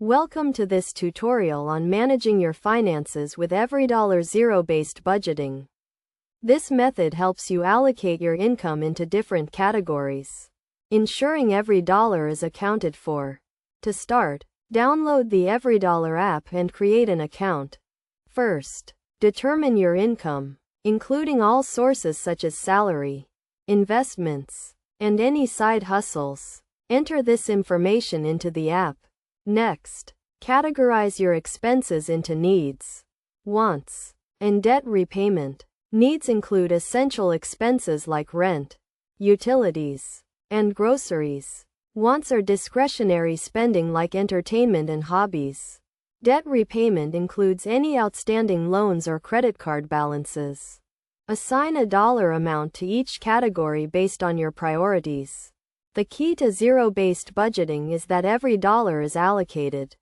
Welcome to this tutorial on managing your finances with EveryDollar zero-based budgeting. This method helps you allocate your income into different categories, ensuring every dollar is accounted for. To start, download the EveryDollar app and create an account. First, determine your income, including all sources such as salary, investments, and any side hustles. Enter this information into the app. Next, categorize your expenses into needs, wants, and debt repayment. Needs include essential expenses like rent, utilities, and groceries. Wants are discretionary spending like entertainment and hobbies. Debt repayment includes any outstanding loans or credit card balances. Assign a dollar amount to each category based on your priorities. The key to zero-based budgeting is that every dollar is allocated,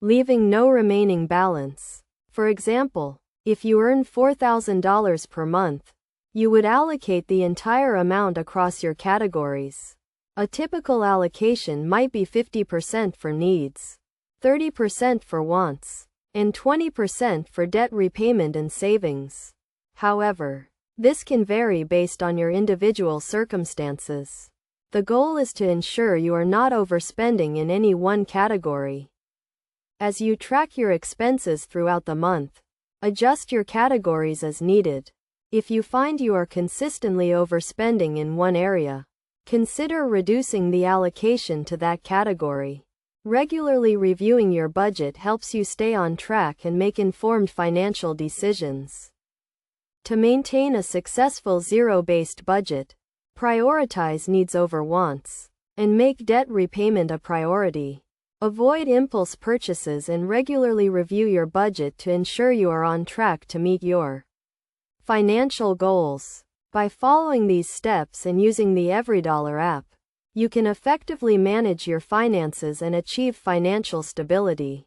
leaving no remaining balance. For example, if you earn $4,000 per month, you would allocate the entire amount across your categories. A typical allocation might be 50% for needs, 30% for wants, and 20% for debt repayment and savings. However, this can vary based on your individual circumstances. The goal is to ensure you are not overspending in any one category. As you track your expenses throughout the month, adjust your categories as needed. If you find you are consistently overspending in one area, consider reducing the allocation to that category. Regularly reviewing your budget helps you stay on track and make informed financial decisions. To maintain a successful zero-based budget, prioritize needs over wants, and make debt repayment a priority. Avoid impulse purchases and regularly review your budget to ensure you are on track to meet your financial goals. By following these steps and using the EveryDollar app, you can effectively manage your finances and achieve financial stability.